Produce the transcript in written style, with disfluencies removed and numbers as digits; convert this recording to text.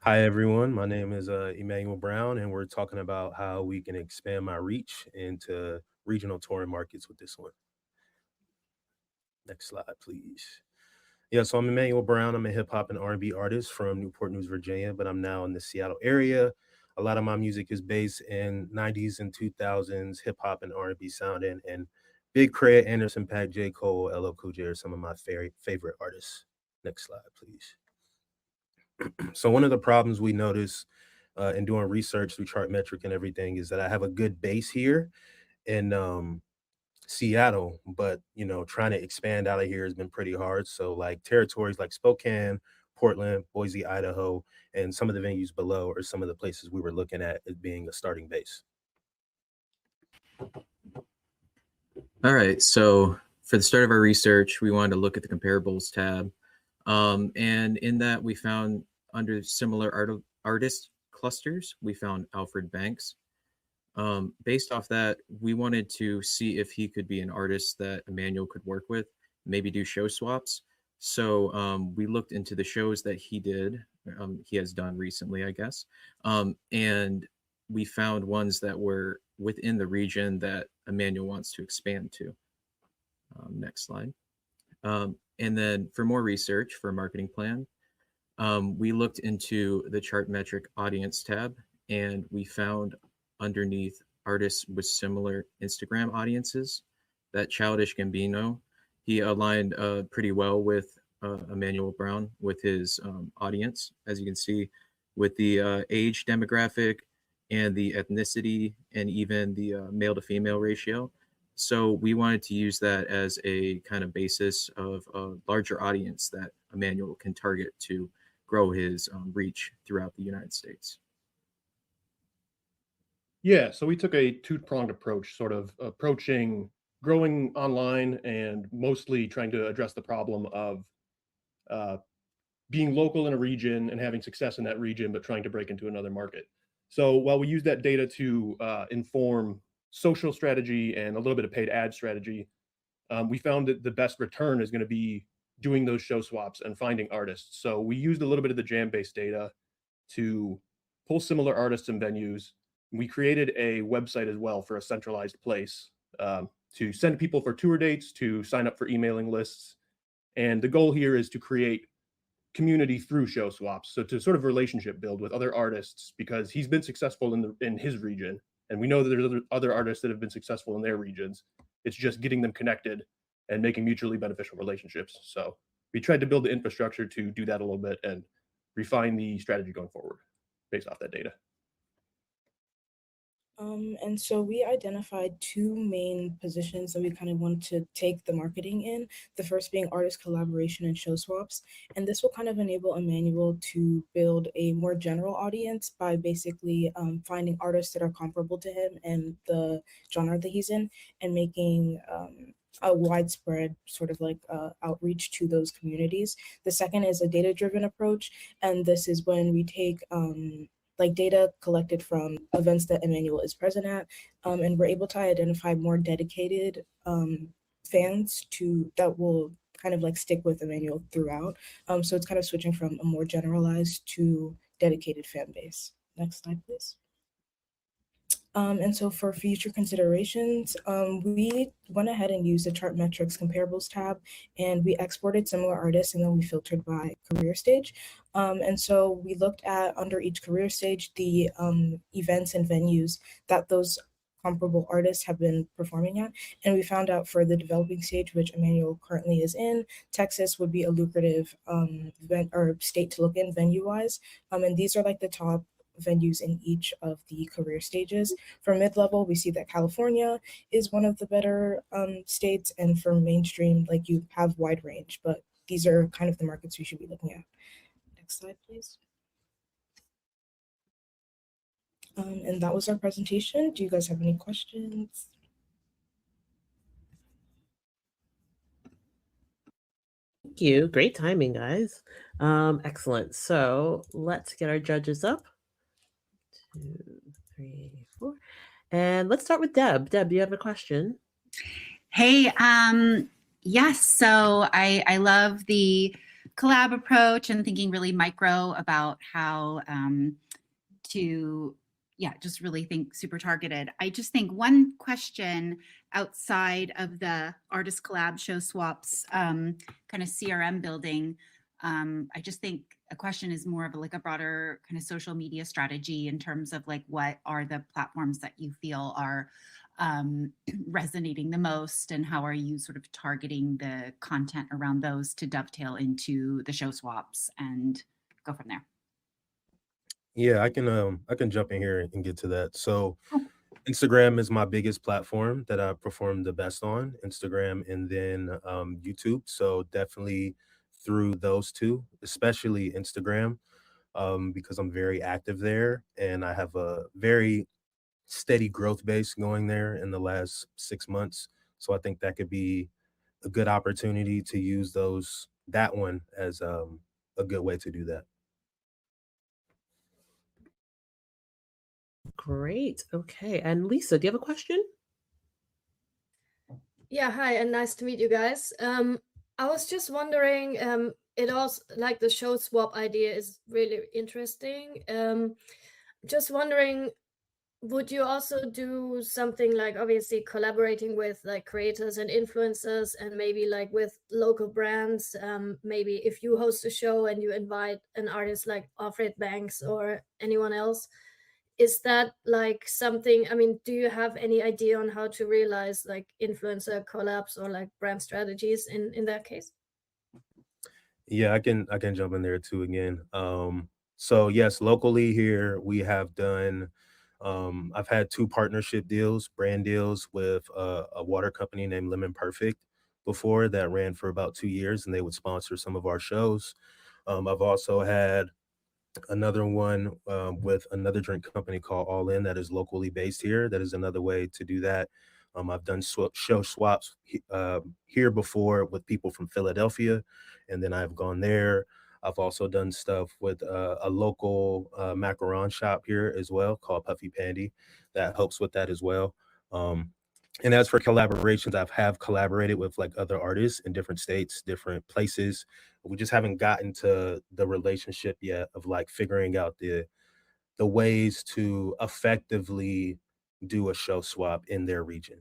Hi, everyone. My name is Emanuel Brown, and we're talking about how we can expand my reach into regional touring markets with this one. Next slide, please. Yeah, so I'm Emmanuel Brown. I'm a hip hop and R&B artist from Newport News, Virginia, but I'm now in the Seattle area. A lot of my music is based in 90s and 2000s hip hop and R&B sounding, and Big Crit, Anderson .Paak, J. Cole, LL Cool J are some of my favorite artists. Next slide, please. So one of the problems we notice in doing research through chart metric and everything is that I have a good base here in Seattle, but trying to expand out of here has been pretty hard. So like territories like Spokane, Portland, Boise, Idaho, and some of the venues below are some of the places we were looking at as being a starting base. All right, so for the start of our research, we wanted to look at the comparables tab. And in that, we found under similar artist clusters, we found Alfred Banks. Based off that, we wanted to see if he could be an artist that Emanuel could work with, maybe do show swaps. So we looked into the shows that he has done recently, I guess. And we found ones that were within the region that Emanuel wants to expand to. Next slide. And then for more research for a marketing plan, we looked into the chart metric audience tab, and we found underneath artists with similar Instagram audiences that Childish Gambino, he aligned pretty well with Emanuel Brown with his audience, as you can see, with the age demographic and the ethnicity and even the male to female ratio. So we wanted to use that as a kind of basis of a larger audience that Emanuel can target to grow his reach throughout the United States. Yeah, so we took a two-pronged approach, sort of approaching growing online and mostly trying to address the problem of being local in a region and having success in that region, but trying to break into another market. So while we use that data to inform social strategy and a little bit of paid ad strategy, we found that the best return is going to be doing those show swaps and finding artists. So we used a little bit of the jam-based data to pull similar artists and venues. We created a website as well for a centralized place to send people for tour dates, to sign up for emailing lists. And the goal here is to create community through show swaps. So to sort of relationship build with other artists, because he's been successful in his region. And we know that there's other artists that have been successful in their regions. It's just getting them connected and making mutually beneficial relationships. So we tried to build the infrastructure to do that a little bit and refine the strategy going forward based off that data. And so we identified two main positions that we kind of want to take the marketing in. The first being artist collaboration and show swaps. And this will kind of enable Emanuel to build a more general audience by basically finding artists that are comparable to him and the genre that he's in, and making a widespread sort of like outreach to those communities. The second is a data-driven approach. And this is when we take like data collected from events that Emanuel is present at, and we're able to identify more dedicated fans that will kind of like stick with Emanuel throughout. So it's kind of switching from a more generalized to dedicated fan base. Next slide, please. And so for future considerations, we went ahead and used the chart metrics comparables tab, and we exported similar artists, and then we filtered by career stage. And so we looked at under each career stage, the events and venues that those comparable artists have been performing at. And we found out for the developing stage, which Emanuel currently is in, Texas would be a lucrative state to look in venue-wise. And these are like the top venues in each of the career stages. For mid-level, we see that California is one of the better states, and for mainstream, like you have wide range, but these are kind of the markets we should be looking at. Next slide, please. And that was our presentation. Do you guys have any questions? Thank you. Great timing, guys. Excellent. So let's get our judges up. 2, 3, 4. And let's start with Deb. Deb, do you have a question? Hey, yes. So I love the collab approach and thinking really micro about how to, just really think super targeted. I just think one question outside of the artist collab show swaps kind of CRM building, I just think a question is more of a broader kind of social media strategy in terms of like what are the platforms that you feel are resonating the most, and how are you sort of targeting the content around those to dovetail into the show swaps and go from there. Yeah, I can jump in here and get to that. So Instagram is my biggest platform that I perform the best on, Instagram and then YouTube. So definitely through those two, especially Instagram, because I'm very active there and I have a very steady growth base going there in the last 6 months. So I think that could be a good opportunity to use that one as a good way to do that. Great. Okay. And Lisa, do you have a question? Yeah, hi, and nice to meet you guys. I was just wondering, it also like the show swap idea is really interesting. Just wondering, would you also do something like obviously collaborating with like creators and influencers and maybe like with local brands? Maybe if you host a show and you invite an artist like Alfred Banks or anyone else, is that like something, I mean, do you have any idea on how to realize like influencer collabs or like brand strategies in that case? Yeah, I can jump in there too again. So yes, locally here we have done I've had 2 partnership deals, brand deals with a water company named Lemon Perfect before that ran for about 2 years and they would sponsor some of our shows. I've also had another one with another drink company called All In that is locally based here. That is another way to do that. I've done show swaps here before with people from Philadelphia, and then I've gone there. I've also done stuff with a local macaron shop here as well called Puffy Pandy. That helps with that as well. And as for collaborations, have collaborated with like other artists in different states, different places. We just haven't gotten to the relationship yet of like figuring out the ways to effectively do a show swap in their region.